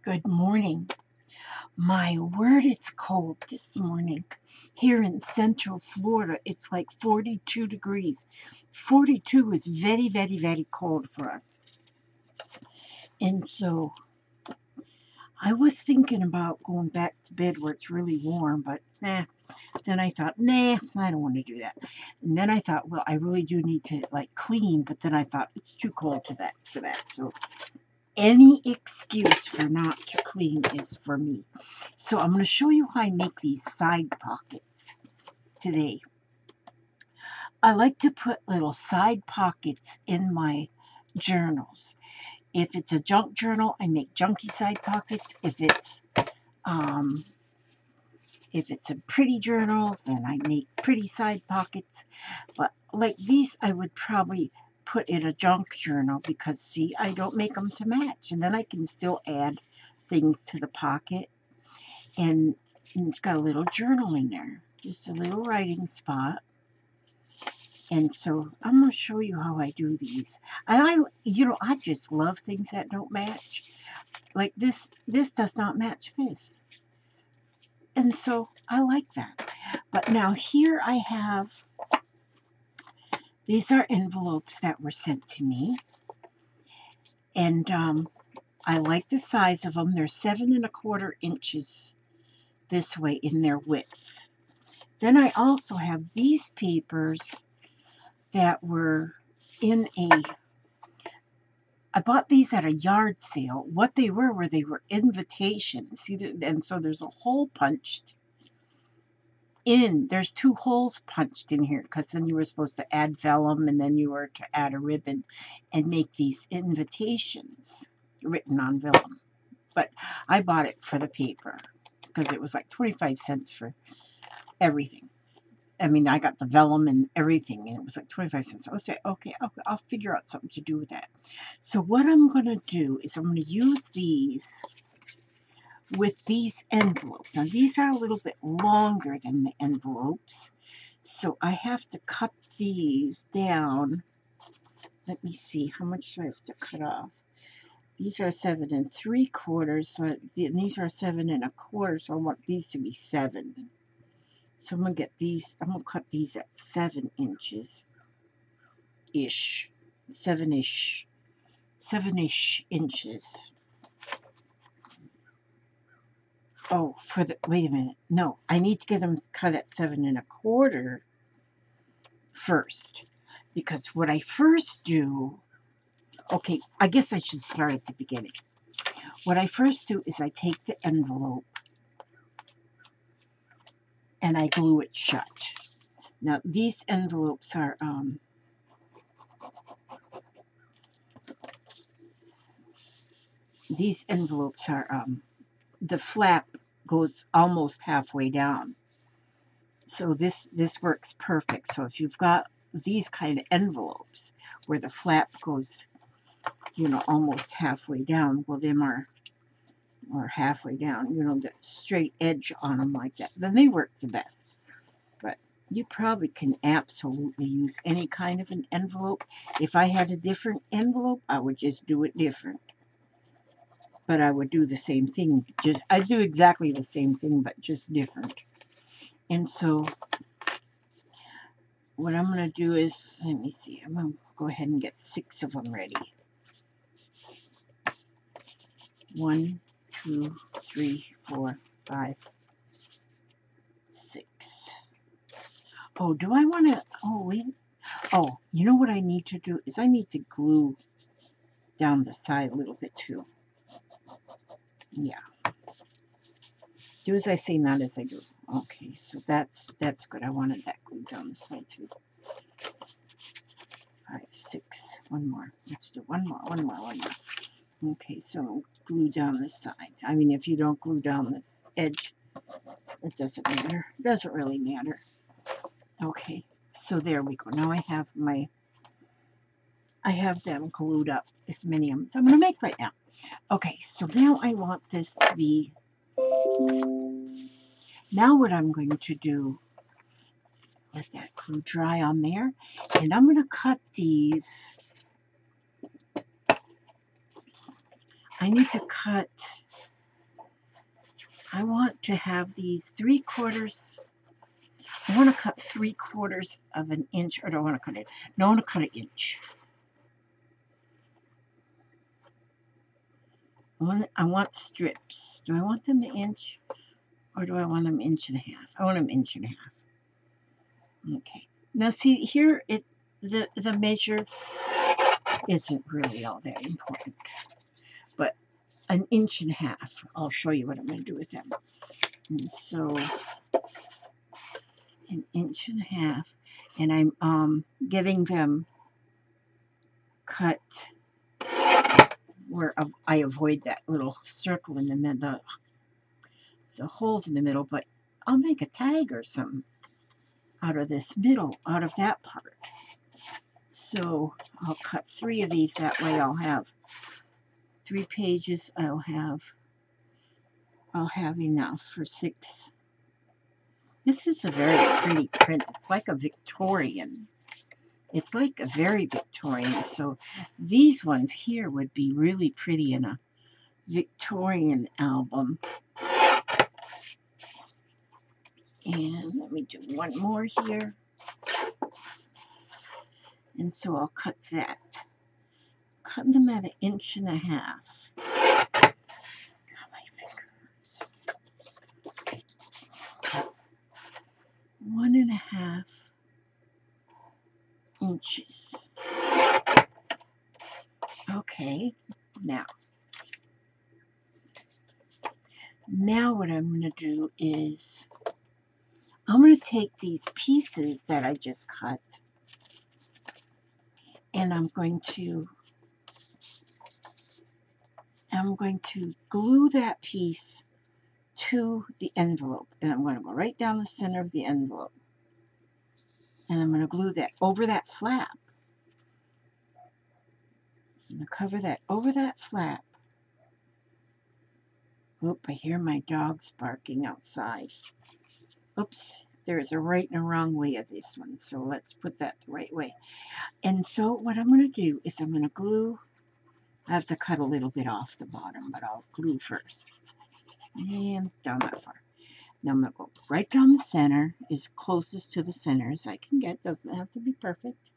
Good morning. My word, it's cold this morning. Here in Central Florida, it's like 42 degrees. 42 is very, very, very cold for us. And so I was thinking about going back to bed where it's really warm, but nah. Then I thought, nah, I don't want to do that. And then I thought, well, I really do need to clean, but then I thought it's too cold for that. So any excuse for not to clean is for me. So I'm going to show you how I make these side pockets today. I like to put little side pockets in my journals. If it's a junk journal, I make junky side pockets. If it's a pretty journal, then I make pretty side pockets. But like these, I would probably put in a junk journal because, see, I don't make them to match. And then I can still add things to the pocket. And it's got a little journal in there, just a little writing spot. And so I'm going to show you how I do these. And I just love things that don't match. Like this does not match this. And so I like that. But now here I have, these are envelopes that were sent to me. And I like the size of them. They're 7 1/4 inches this way in their width. Then I also have these papers that were in I bought these at a yard sale. What they were invitations. See, and so there's a hole punched in. There's 2 holes punched in here because then you were supposed to add vellum and then you were to add a ribbon and make these invitations written on vellum. But I bought it for the paper because it was like 25 cents for everything. I mean, I got the vellum and everything, and it was like 25 cents. I would say, okay, I'll figure out something to do with that. So what I'm going to do is I'm going to use these with these envelopes. Now, these are a little bit longer than the envelopes, so I have to cut these down. Let me see, how much do I have to cut off? These are 7 3/4, so these are 7 1/4, so I want these to be 7. So I'm going to get these, I'm going to cut these at 7 inches. 7-ish inches. Oh, wait a minute. No, I need to get them cut at 7 1/4 first. Because what I first do, okay, I guess I should start at the beginning. What I first do is I take the envelope and I glue it shut. Now, these envelopes are, the flap goes almost halfway down. So this works perfect. So if you've got these kind of envelopes where the flap goes, almost halfway down, well, them are, or halfway down, the straight edge on them like that, then they work the best. But you probably can absolutely use any kind of an envelope. If I had a different envelope, I would just do it different. But I would do the same thing. I do exactly the same thing, but just different. And so what I'm going to do is, let me see, I'm going to go ahead and get 6 of them ready. 1, 2, 3, 4, 5, 6. Oh, do I want to, oh, wait. Oh, you know what I need to do is I need to glue down the side a little bit too. Yeah. Do as I say, not as I do. Okay, so that's good. I wanted that glue down the side too. 5, 6, one more. Let's do one more. Okay, so glue down this side. I mean, if you don't glue down this edge, it doesn't matter. It doesn't really matter. Okay, so there we go. Now I have them glued up, as many of them as I'm going to make right now. Okay, so now I want this to be, now what I'm going to do, let that glue dry on there, and I'm going to cut these. I need to cut I want to have these 3/4. I want to cut 3/4 of an inch, or do I want to cut it? No, I want to cut an inch. I want strips. Do I want them an inch, or do I want them 1.5 inches? I want them 1.5 inches. Okay. Now see here, the measure isn't really all that important, but 1.5 inches. I'll show you what I'm going to do with them. And so 1.5 inches, and I'm getting them cut where I avoid that little circle in the middle, the holes in the middle, but I'll make a tag or something out of this middle, out of that part. So I'll cut 3 of these, that way I'll have 3 pages. I'll have enough for 6. This is a very pretty print. It's like a Victorian. It's like a very Victorian. So these ones here would be really pretty in a Victorian album. And let me do one more here. And so I'll cut that. Cut them at 1.5 inches. God, my fingers. 1.5 inches. Okay, now what I'm going to do is I'm going to take these pieces that I just cut, and I'm going to glue that piece to the envelope, and I'm going to go right down the center of the envelope, and I'm going to glue that over that flap. I'm going to cover that over that flap. Oop, I hear my dogs barking outside. Oops, there's a right and a wrong way of this one, so let's put that the right way. And so what I'm going to do is I'm going to glue. I have to cut a little bit off the bottom, but I'll glue first. And down that far. Now I'm going to go right down the center, as closest to the center as I can get. Doesn't have to be perfect.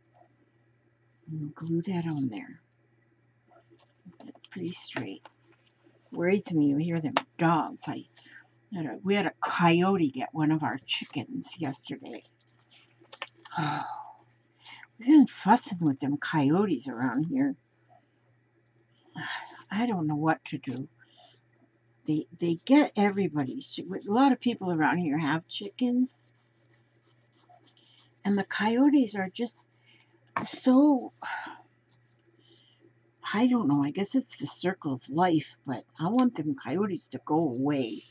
And glue that on there. That's pretty straight. Worries me, you hear them dogs. We had a coyote get one of our chickens yesterday. Oh, we've been fussing with them coyotes around here. I don't know what to do. They get everybody's. A lot of people around here have chickens, and the coyotes are just so, I don't know, I guess it's the circle of life, but I want them coyotes to go away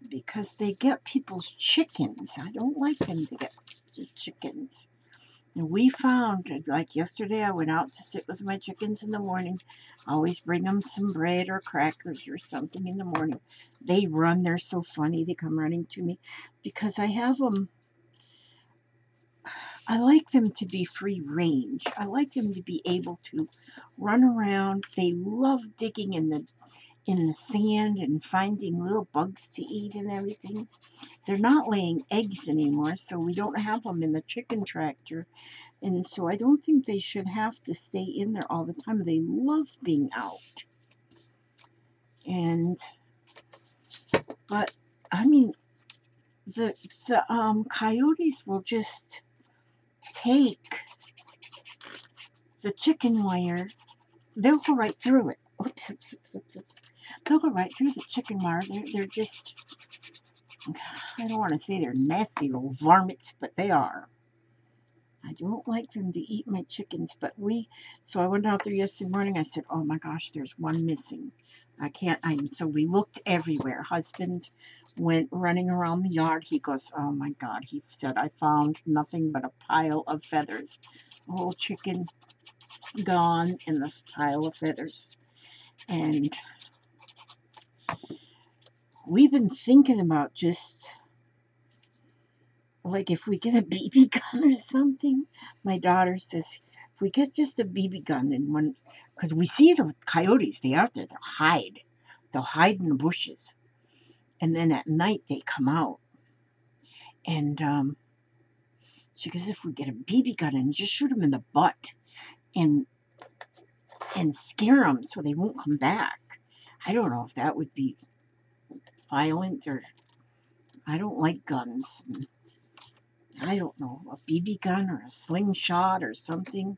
because they get people's chickens. I don't like them to get just chickens. And we found, like yesterday, I went out to sit with my chickens in the morning. I always bring them some bread or crackers or something in the morning. They run. They're so funny. They come running to me because I have them. I like them to be free range. I like them to be able to run around. They love digging in the sand and finding little bugs to eat and everything. They're not laying eggs anymore, so we don't have them in the chicken tractor. And so I don't think they should have to stay in there all the time. They love being out. But I mean, the coyotes will just take the chicken wire. They'll go right through it. Oops, oops, oops, oops, oops. They'll go right through the chicken wire. They're just, I don't want to say they're nasty little varmints, but they are. I don't like them to eat my chickens, but so I went out there yesterday morning. I said, oh my gosh, there's one missing. So we looked everywhere. Husband went running around the yard. He goes, oh my God. He said, I found nothing but a pile of feathers. A whole chicken gone in the pile of feathers. And we've been thinking about just, like, if we get a BB gun or something. My daughter says, if we get just a BB gun and one, because we see the coyotes, they out there, they'll hide in the bushes. And then at night they come out. And she goes, if we get a BB gun and just shoot them in the butt and scare them so they won't come back. I don't know if that would be violent or... I don't like guns. I don't know, a BB gun or a slingshot or something.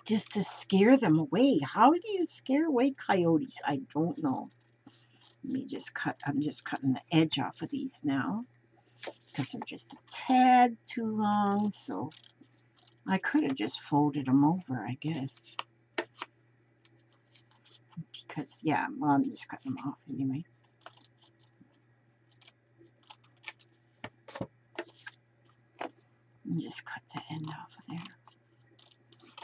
Just to scare them away. How do you scare away coyotes? I don't know. Let me just cut. I'm just cutting the edge off of these now because they're just a tad too long. So I could have just folded them over, I guess. Because, yeah, well, I'm just cutting them off anyway. And just cut the end off of there.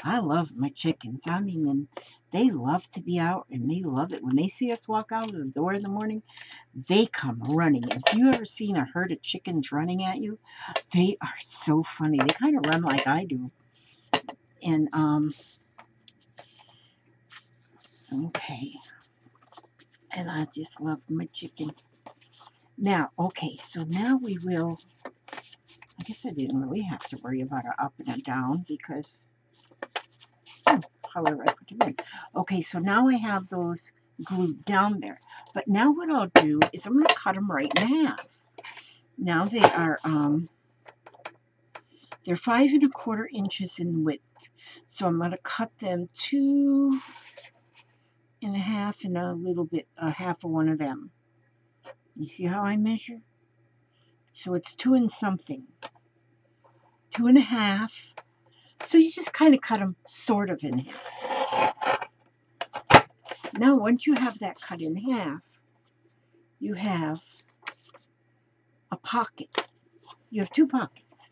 I love my chickens. I mean, and they love to be out, and they love it. When they see us walk out of the door in the morning, they come running. And if you ever seen a herd of chickens running at you, they are so funny. They kind of run like I do. And, okay. And I just love my chickens. Now, okay, so now we will... I guess I didn't really have to worry about an up and a down because... however I put them in. Okay, so now I have those glued down there. But now what I'll do is I'm going to cut them right in half. Now they are, they're 5 1/4 inches in width. So I'm going to cut them 2 1/2 and a little bit, a half of one of them. You see how I measure? So it's 2 and something. 2 1/2. So you just kind of cut them sort of in half. Now, once you have that cut in half, you have a pocket. You have 2 pockets.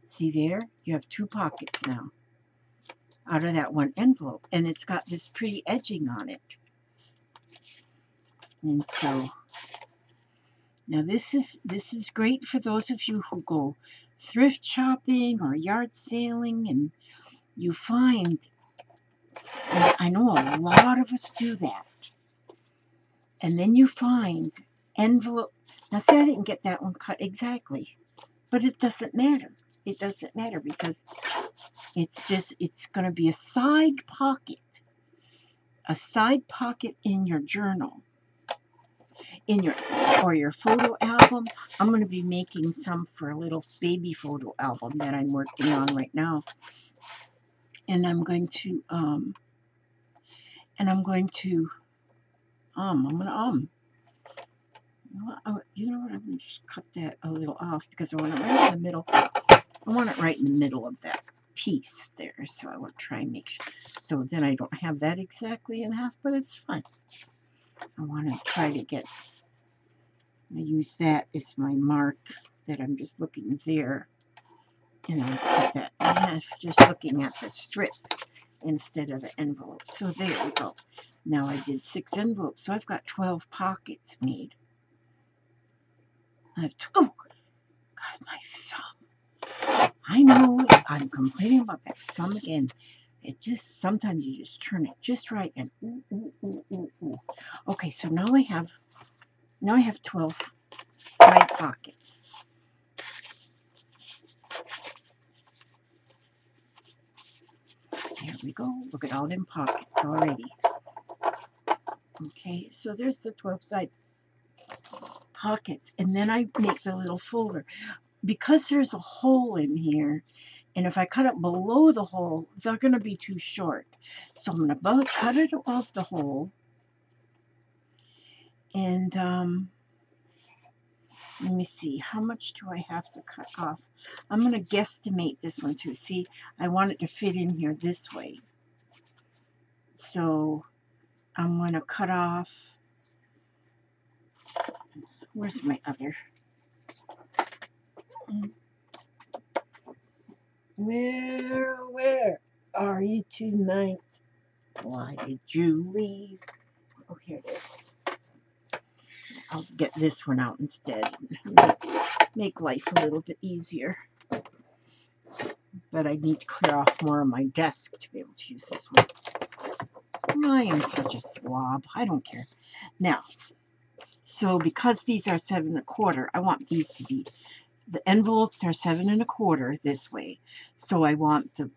See there? You have 2 pockets now out of that one envelope. And it's got this pretty edging on it. And so, now this is great for those of you who go thrift shopping or yard sailing and you find... And I know a lot of us do that. And then you find envelope. Now, see, I didn't get that one cut exactly. But it doesn't matter. It doesn't matter because it's going to be a side pocket. A side pocket in your journal. Or your photo album. I'm going to be making some for a little baby photo album that I'm working on right now. And I'm going to, you know what, I'm going to just cut that a little off because I want it right in the middle. I want it right in the middle of that piece there. So I will try and make sure. So then I don't have that exactly in half, but it's fine. I want to try to get, I use that as my mark that I'm just looking there. And I'll put that in half, just looking at the strip instead of the envelope. So there we go. Now I did 6 envelopes, so I've got 12 pockets made. I have oh, God, my thumb. I know I'm complaining about that thumb again. It just, sometimes you just turn it just right and ooh, ooh, ooh, ooh, ooh. Okay, so now I have 12 side pockets. There we go. Look at all them pockets already. Okay, so there's the 12 side pockets. And then I make the little folder. Because there's a hole in here, and if I cut it below the hole, they're going to be too short. So I'm going to cut it off the hole. And let me see, how much do I have to cut off? I'm going to guesstimate this one too. See, I want it to fit in here this way. So I'm going to cut off, where's my other? Where are you tonight? Why did you leave? Oh, here it is. I'll get this one out instead. Make life a little bit easier. But I need to clear off more of my desk to be able to use this one. I am such a slob. I don't care. Now, so because these are 7 1/4, I want these to be, the envelopes are 7 1/4 this way. So I want the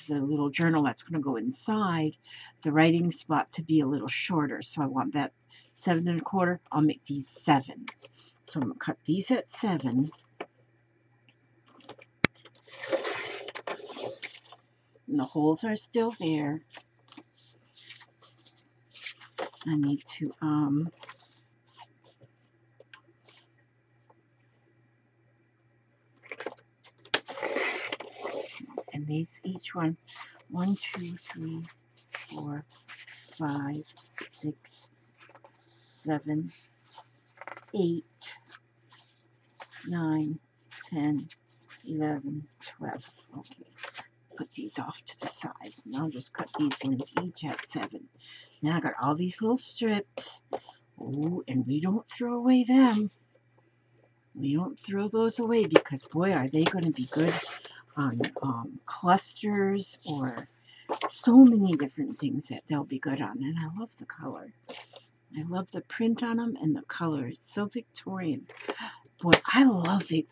little journal that's going to go inside, the writing spot to be a little shorter. So I want that 7 1/4. I'll make these 7. So I'm going to cut these at 7. And the holes are still there. I need to and these, each one, 1 2 3 4 5 6 7 8 9 10 11 12. Okay, put these off to the side. And I'll just cut these ones each at 7. Now I got all these little strips. Oh, and we don't throw away them. We don't throw those away because, boy, are they going to be good on clusters or so many different things that they'll be good on. And I love the color. I love the print on them and the color. It's so Victorian. Boy, I love it.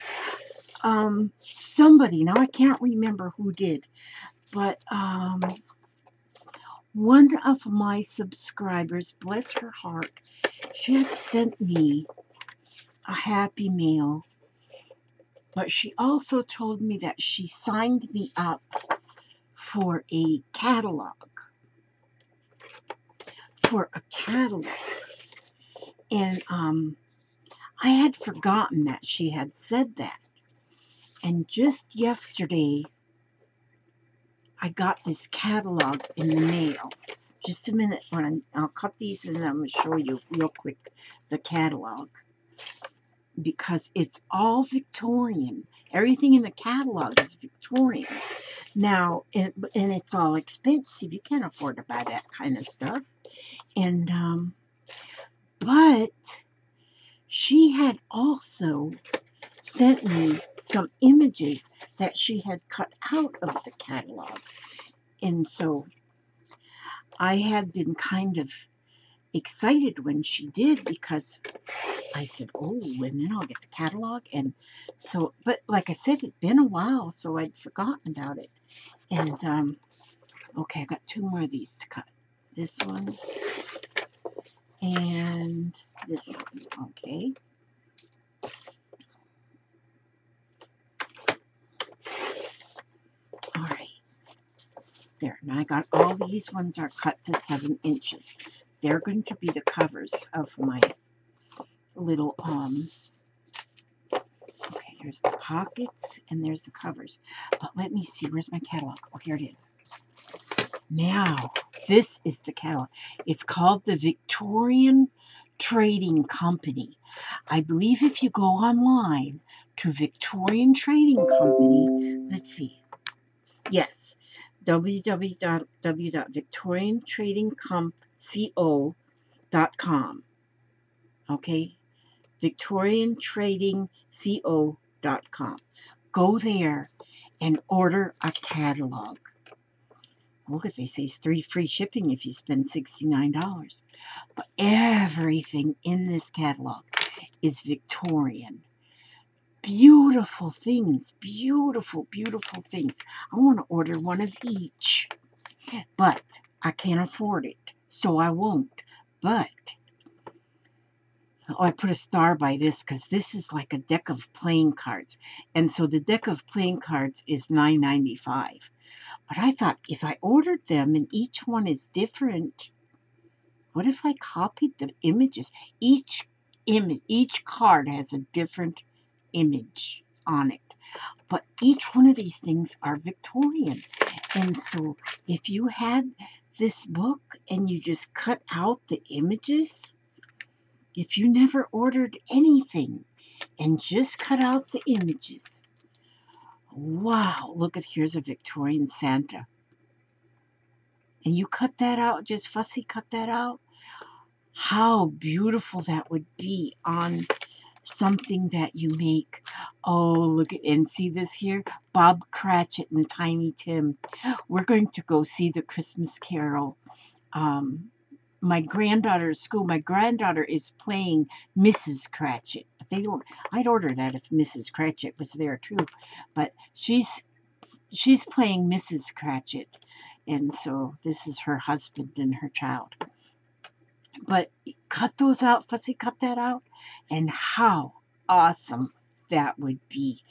Somebody, now I can't remember who did, but one of my subscribers, bless her heart, she had sent me a Happy Mail, but she also told me that she signed me up for a catalog. And I had forgotten that she had said that. And just yesterday, I got this catalog in the mail. Just a minute, I'll cut these and then I'm going to show you real quick the catalog. Because it's all Victorian. Everything in the catalog is Victorian. Now, and it's all expensive. You can't afford to buy that kind of stuff. And, but she had also sent me some images that she had cut out of the catalog. And so I had been kind of excited when she did because I said, oh, and then I'll get the catalog. And so, but like I said, it'd been a while, so I'd forgotten about it. And, okay, I got 2 more of these to cut. This one and this one, okay. All right. There, now I got all these ones are cut to 7 inches. They're going to be the covers of my little, okay, here's the pockets and there's the covers. But let me see, where's my catalog? Oh, here it is. Now, this is the catalog. It's called the Victorian Trading Company. I believe if you go online to Victorian Trading Company, let's see. Yes, www.victoriantradingco.com. Okay, victoriantradingco.com. Go there and order a catalog. Look, if they say it's free shipping if you spend $69. But everything in this catalog is Victorian. Beautiful things, beautiful, beautiful things. I want to order one of each, but I can't afford it, so I won't. But, oh, I put a star by this because this is like a deck of playing cards. And so the deck of playing cards is $9.95. But I thought if I ordered them and each one is different, what if I copied the images? Each card has a different image on it. But each one of these things are Victorian. And so if you had this book and you just cut out the images, if you never ordered anything and just cut out the images, wow, look at, here's a Victorian Santa. And you cut that out, just fussy cut that out. How beautiful that would be on something that you make. Oh, look at, and see this here? Bob Cratchit and Tiny Tim. We're going to go see the Christmas Carol my granddaughter's school, my granddaughter is playing Mrs. Cratchit. But they don't, I'd order that if Mrs. Cratchit was there too. But she's playing Mrs. Cratchit. And so this is her husband and her child. But cut those out, Fussy, cut that out. And how awesome that would be.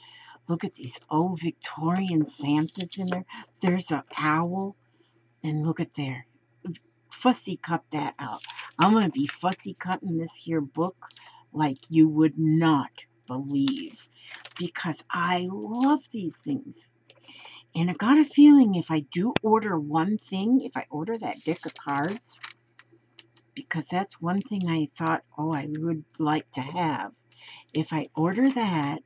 Look at these old Victorian Santas in there. There's an owl. And look at there. Fussy cut that out. I'm going to be fussy cutting this here book like you would not believe. Because I love these things. And I got a feeling if I do order one thing, if I order that deck of cards, because that's one thing I thought, oh, I would like to have. If I order that,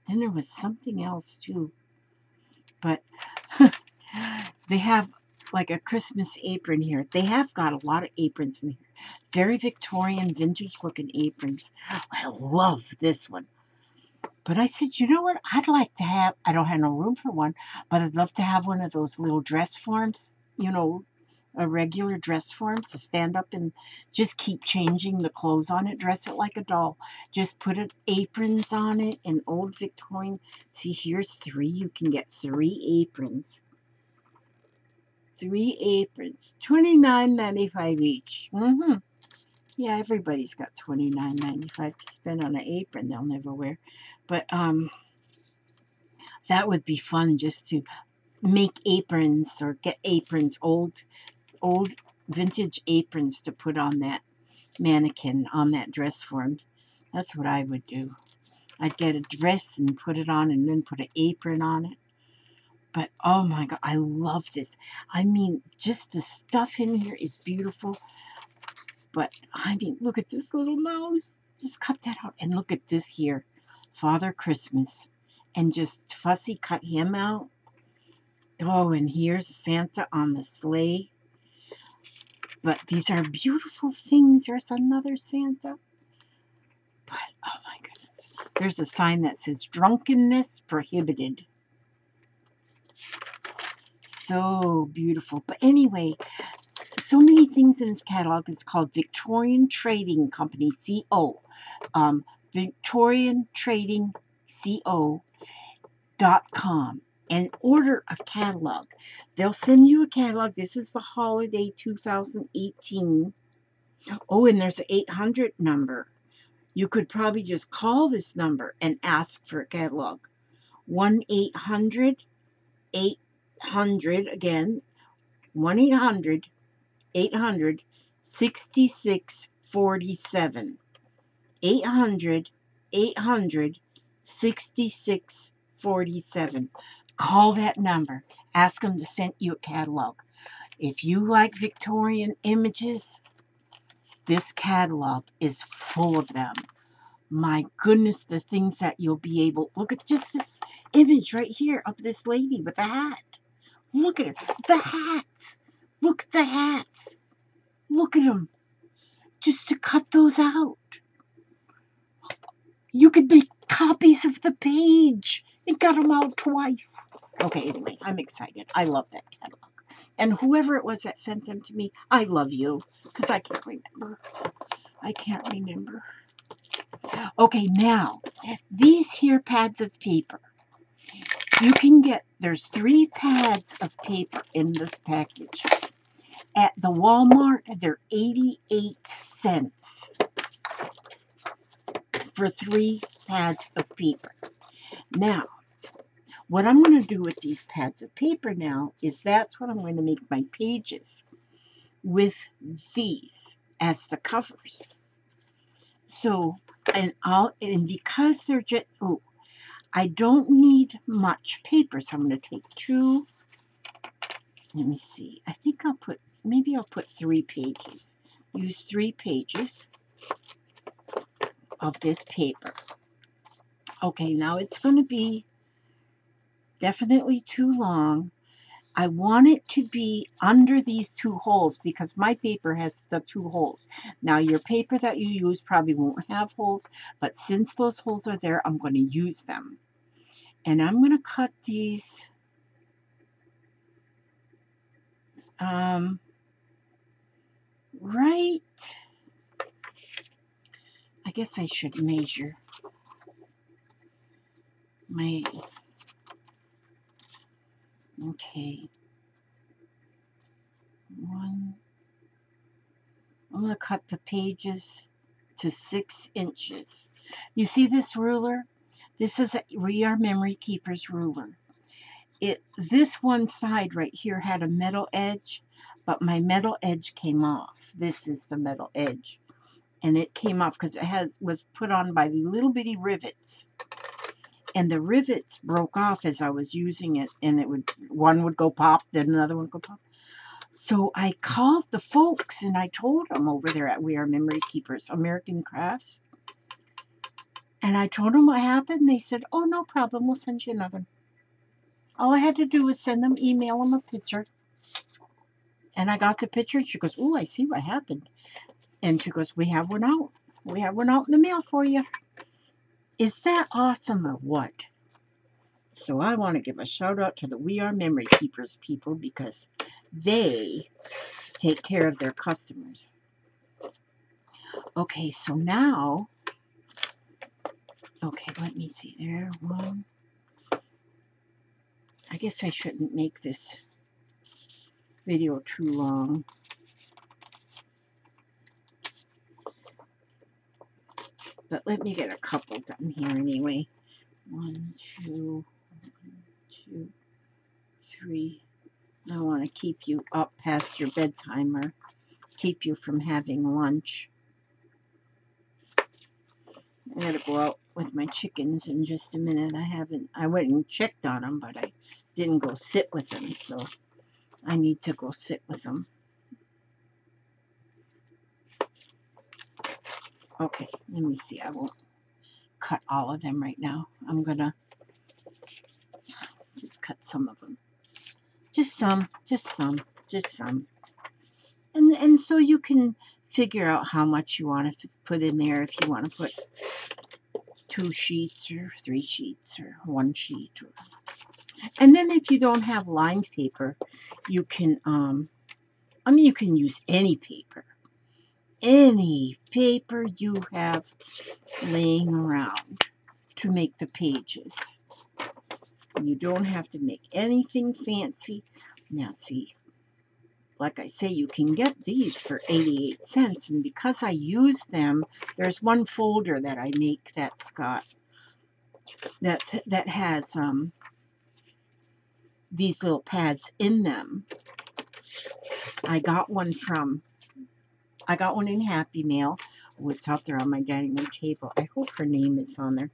then there was something else too. But they have like a Christmas apron here. They have got a lot of aprons in here. Very Victorian, vintage looking aprons. I love this one. But I said, you know what? I'd like to have, I don't have no room for one, but I'd love to have one of those little dress forms, you know, a regular dress form to stand up and just keep changing the clothes on it. Dress it like a doll. Just put aprons on it and old Victorian. See, here's 3. You can get 3 aprons. 3 aprons. $29.95 each. Yeah, everybody's got $29.95 to spend on an apron they'll never wear. But that would be fun, just to make aprons or get aprons, old vintage aprons to put on that mannequin, on that dress form. That's what I would do. I'd get a dress and put it on and then put an apron on it. But oh my God, I love this. I mean, just the stuff in here is beautiful. But I mean, look at this little mouse. Just cut that out. And look at this here, Father Christmas. And just fussy cut him out. Oh, and here's Santa on the sleigh. But these are beautiful things. There's another Santa. But, oh my goodness. There's a sign that says, drunkenness prohibited. So beautiful. But anyway, so many things in this catalog. Is called Victorian Trading Company, CO. Victorian Trading CO.com. And order a catalog. They'll send you a catalog. This is the holiday 2018. Oh, and there's an 800 number. You could probably just call this number and ask for a catalog. 1-800-800, again, 1-800-800-6647. 800-800-6647. Call that number. Ask them to send you a catalog. If you like Victorian images, this catalog is full of them. My goodness, the things that you'll be able... Look at just this image right here of this lady with a hat. Look at her. The hats. Look at the hats. Look at them. Just to cut those out. You could make copies of the page. It got them out twice. Okay, anyway, I'm excited. I love that catalog. And whoever it was that sent them to me, I love you. Because I can't remember. Okay, now, these here pads of paper. You can get, there's 3 pads of paper in this package. At the Walmart, they're 88 cents for 3 pads of paper. Now, what I'm going to do with these pads of paper now is that's what I'm going to make my pages with these as the covers. So, and because they're just, I don't need much paper, so I'm going to take 2. Let me see. I think maybe I'll put 3 pages. Use 3 pages of this paper. Okay, now it's going to be definitely too long. I want it to be under these 2 holes because my paper has the 2 holes. Now, your paper that you use probably won't have holes, but since those holes are there, I'm going to use them. And I'm going to cut these right. I guess I should measure my, okay, one. I'm going to cut the pages to 6 inches. You see this ruler? This is a We Are Memory Keepers ruler. This one side right here had a metal edge, but my metal edge came off. This is the metal edge. And it came off because it was put on by the little bitty rivets. And the rivets broke off as I was using it, and one would go pop, then another one would go pop. So I called the folks and I told them over there at We Are Memory Keepers, American Crafts. And I told them what happened. They said, oh, no problem. We'll send you another one. All I had to do was email them a picture. And I got the picture and she goes, oh, I see what happened. And she goes, we have one out. We have one out in the mail for you. Is that awesome or what? So I want to give a shout out to the We Are Memory Keepers people because they take care of their customers. Okay, so now, okay, let me see there. One. I guess I shouldn't make this video too long. But let me get a couple done here anyway. 1, 2, 3. I want to keep you up past your bedtime or keep you from having lunch. I gotta go out with my chickens in just a minute. I went and checked on them, but I didn't go sit with them, so I need to go sit with them. Okay, let me see. I won't cut all of them right now. I'm gonna just cut some of them. Just some. And so you can figure out how much you want to put in there. If you want to put 2 sheets or 3 sheets or 1 sheet. And then if you don't have lined paper, you can, you can use any paper. Any paper you have laying around to make the pages. You don't have to make anything fancy. Now see, like I say, you can get these for 88 cents. And because I use them, there's one folder that I make that's got, that has these little pads in them. I got one in Happy Mail. Oh, it's out there on my dining room table. I hope her name is on there.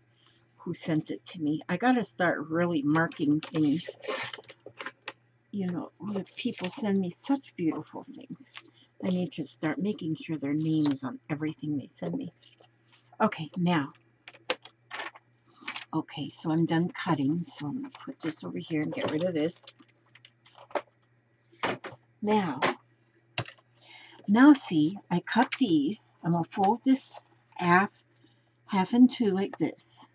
Who sent it to me? I gotta start really marking things. You know, the people send me such beautiful things. I need to start making sure their name is on everything they send me. Okay, now. Okay, so I'm done cutting. So I'm going to put this over here and get rid of this. Now see, I cut these. I'm going to fold this half in two like this.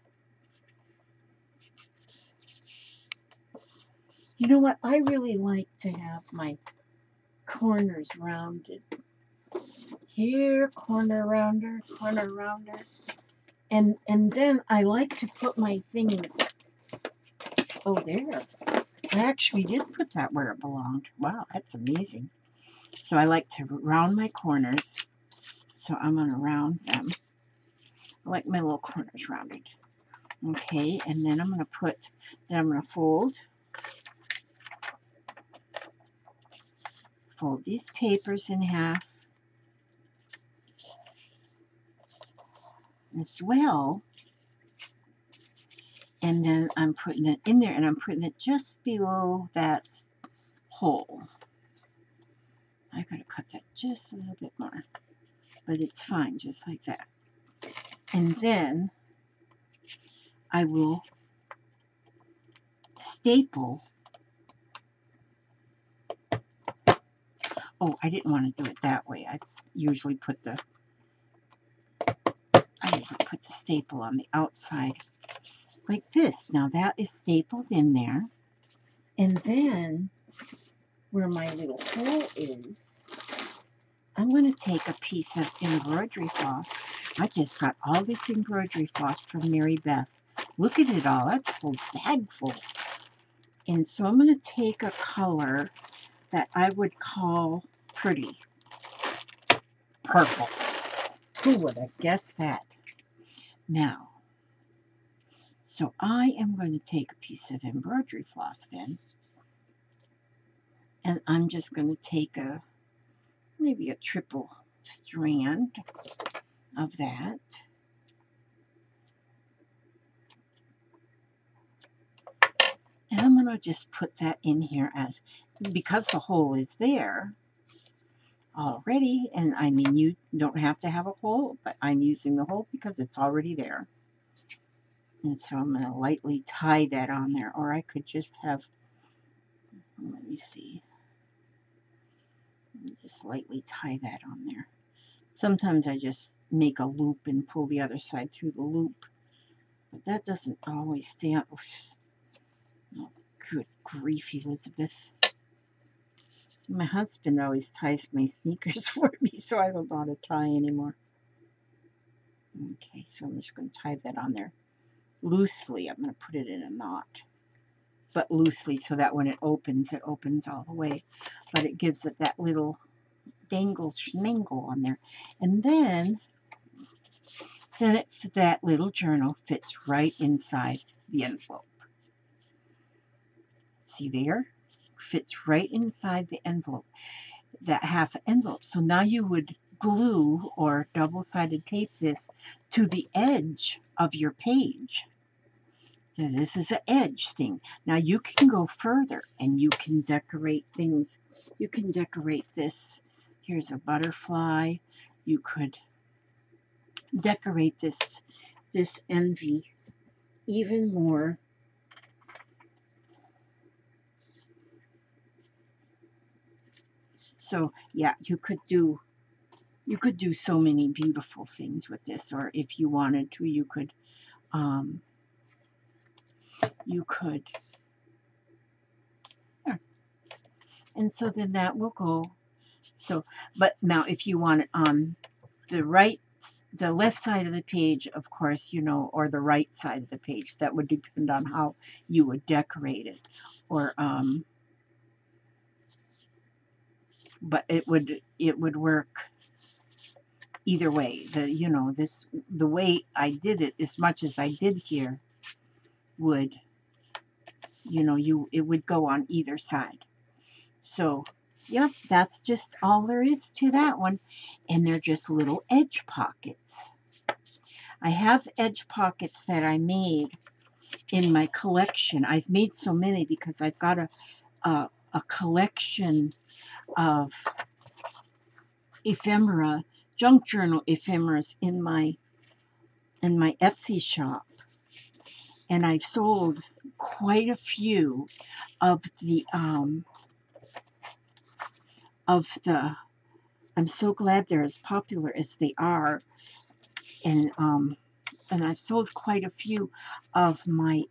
You know what? I really like to have my corners rounded. Here, corner rounder. And then I like to put my things, oh, there. I actually did put that where it belonged. Wow, that's amazing. So I like to round my corners. So I'm going to round them. I like my little corners rounded. Okay, and then I'm going to fold these papers in half as well. And then I'm putting it in there, and I'm putting it just below that hole. I gotta cut that just a little bit more, but it's fine, just like that. And then I will staple. Oh, I didn't want to do it that way. I usually put the staple on the outside like this. Now that is stapled in there. And then where my little hole is, I'm going to take a piece of embroidery floss. I just got all this embroidery floss from Mary Beth. Look at it all. That's a whole bag full. And so I'm going to take a color that I would call pretty. Purple. Who would have guessed that? Now, so I am going to take a piece of embroidery floss then, and I'm just going to take maybe a triple strand of that. And I'm going to just put that in here because the hole is there already, and I mean, you don't have to have a hole, but I'm using the hole because it's already there. And so I'm going to lightly tie that on there, or I could just have, let me see, just lightly tie that on there. Sometimes I just make a loop and pull the other side through the loop, but that doesn't always stay on. Oh, good grief, Elizabeth. My husband always ties my sneakers for me, so I don't know how to tie anymore. Okay, so I'm just going to tie that on there loosely. I'm going to put it in a knot, but loosely, so that when it opens all the way. But it gives it that little dangle schnangle on there. And then that little journal fits right inside the envelope. See there? Fits right inside the envelope, that half envelope. So now you would glue or double-sided tape this to the edge of your page. So this is an edge thing. Now you can go further and you can decorate things. You can decorate this. Here's a butterfly. You could decorate this envy even more. So yeah, you could do so many beautiful things with this, or if you wanted to, you could and so then that will go. So, but now if you want it on the left side of the page, of course, or the right side of the page, that would depend on how you would decorate it, or but it would work either way. The way I did it, as much as I did here, would it would go on either side. So yep, that's just all there is to that one. And they're just little edge pockets. I have edge pockets that I made in my collection. I've made so many because I've got a collection of ephemera, junk journal ephemeras in my Etsy shop. And I've sold quite a few of the I'm so glad they're as popular as they are. And I've sold quite a few of my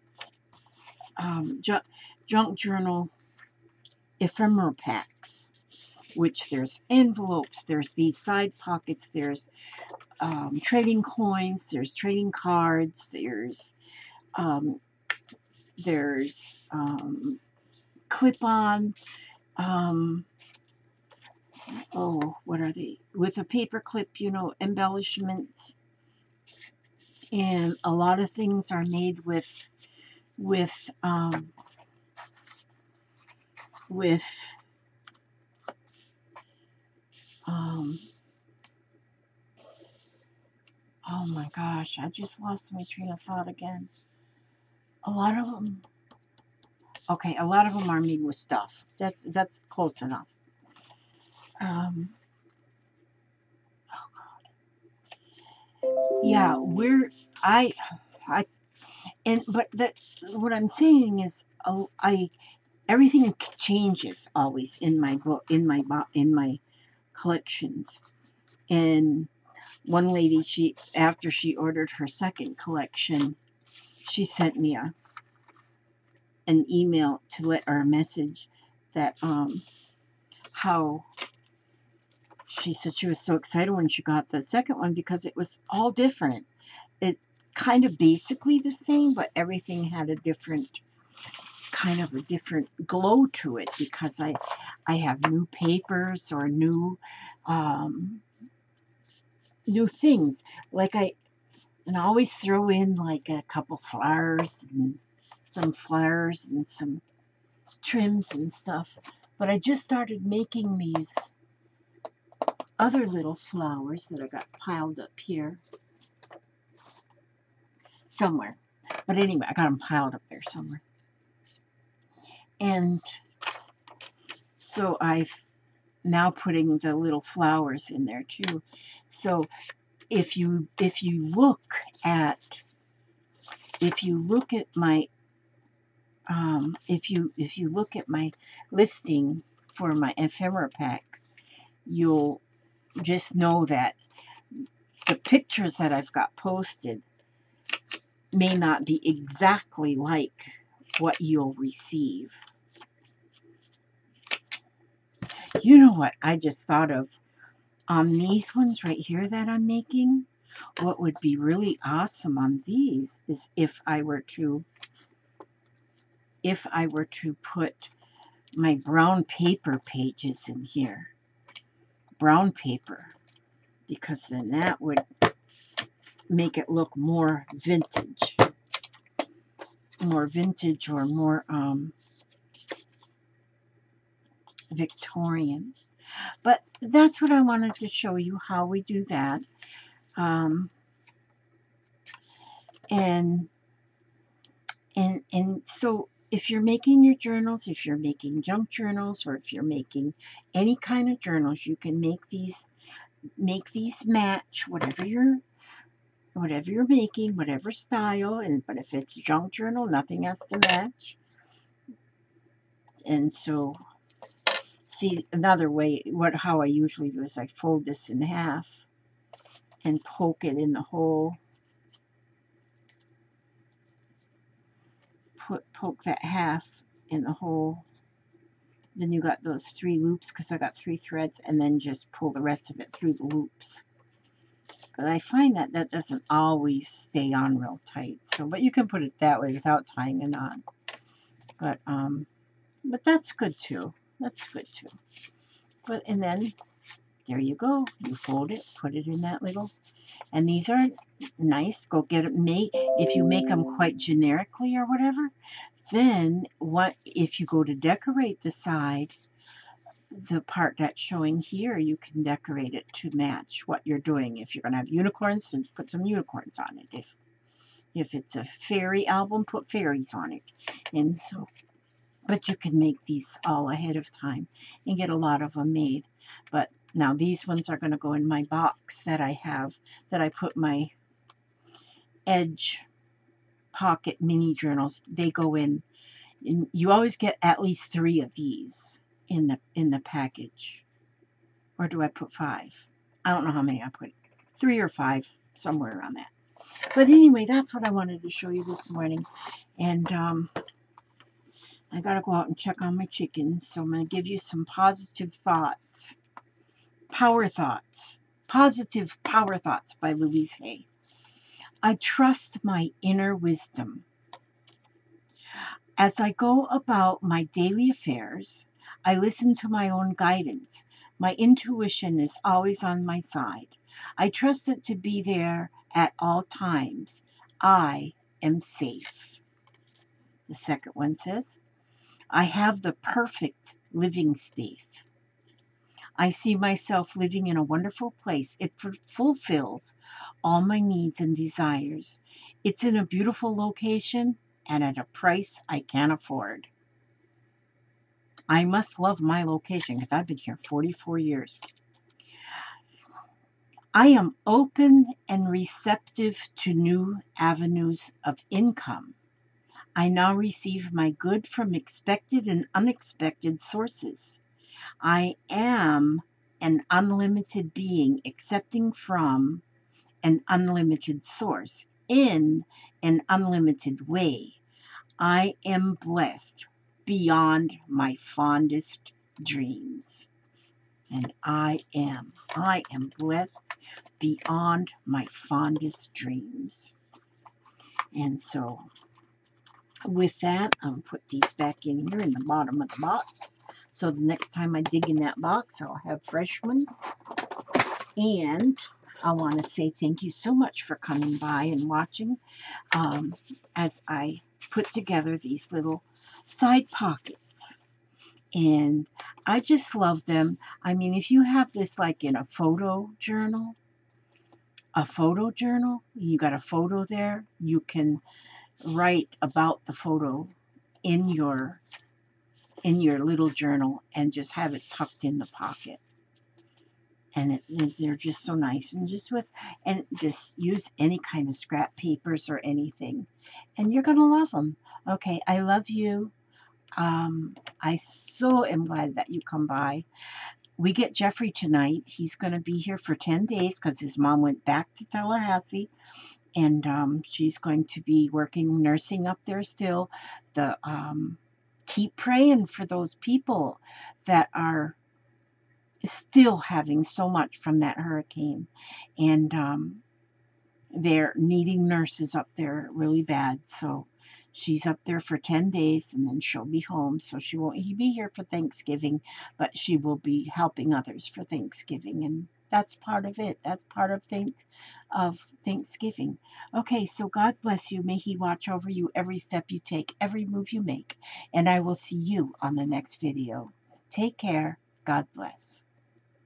junk journal ephemera packs, which there's envelopes, there's these side pockets, there's trading coins, there's trading cards, there's clip-on, what are they? With a paper clip, embellishments. And a lot of things are made with oh my gosh, I just lost my train of thought again. A lot of them are made with stuff. That's close enough. Oh God. Yeah, what I'm saying is, everything changes always in my collections. And one lady, after she ordered her second collection, she sent me an email or a message that how she said she was so excited when she got the second one because it was all different. It kind of basically the same, but everything had a different kind of a different glow to it because I have new papers or new new things. Like I always throw in like a couple flowers and some trims and stuff. But I just started making these other little flowers that I got piled up here somewhere. But anyway, I got them piled up there somewhere. And so I've now putting the little flowers in there too. So if you look at my if you look at my listing for my ephemera pack, you'll just know that the pictures that I've got posted may not be exactly like what you'll receive. You know what I just thought of? On these ones right here that I'm making, what would be really awesome on these is if I were to put my brown paper pages in here. Brown paper. Because then that would make it look more vintage. More vintage or more Victorian. But that's what I wanted to show you, how we do that. And so if you're making your journals, if you're making junk journals, or if you're making any kind of journals, you can make these match whatever you're making, whatever style. But if it's junk journal, nothing has to match. And so, see, another way, how I usually do is I fold this in half and poke it in the hole. Poke that half in the hole. Then you got those 3 loops because I got 3 threads, and then just pull the rest of it through the loops. But I find that doesn't always stay on real tight. So, but you can put it that way without tying a knot. But that's good too. That's good too. But and then there you go. You fold it, put it in that little. And these are nice. Go get it made. If you make them quite generically or whatever, then what if you go to decorate the side, the part that's showing here, you can decorate it to match what you're doing. If you're going to have unicorns, then put some unicorns on it. If it's a fairy album, put fairies on it. And so, but you can make these all ahead of time and get a lot of them made. But now these ones are going to go in my box that I have, that I put my Edge Pocket mini journals. They go in. And you always get at least 3 of these in the package. Or do I put 5? I don't know how many I put. 3 or 5, somewhere around that. But anyway, that's what I wanted to show you this morning. And I got to go out and check on my chickens. So I'm going to give you some positive thoughts. Power thoughts. Positive power thoughts by Louise Hay. I trust my inner wisdom. As I go about my daily affairs, I listen to my own guidance. My intuition is always on my side. I trust it to be there at all times. I am safe. The second one says, I have the perfect living space. I see myself living in a wonderful place. It fulfills all my needs and desires. It's in a beautiful location and at a price I can't afford. I must love my location because I've been here 44 years. I am open and receptive to new avenues of income. I now receive my good from expected and unexpected sources. I am an unlimited being accepting from an unlimited source in an unlimited way. I am blessed beyond my fondest dreams. And I am blessed beyond my fondest dreams. And so with that, I'll put these back in here in the bottom of the box. So the next time I dig in that box, I'll have fresh ones. And I want to say thank you so much for coming by and watching as I put together these little side pockets. And I just love them. I mean, if you have this like in a photo journal, you got a photo there, you can write about the photo in your little journal and just have it tucked in the pocket. And they're just so nice, and just use any kind of scrap papers or anything, and you're gonna love them. Okay, I love you. I so am glad that you come by. We get Jeffrey tonight. He's going to be here for 10 days because his mom went back to Tallahassee, and she's going to be working nursing up there still. Keep praying for those people that are still having so much from that hurricane, and they're needing nurses up there really bad. So she's up there for 10 days and then she'll be home. So she won't be here for Thanksgiving, but she will be helping others for Thanksgiving. And that's part of it. That's part of Thanksgiving. Okay, so God bless you. May He watch over you every step you take, every move you make. And I will see you on the next video. Take care. God bless.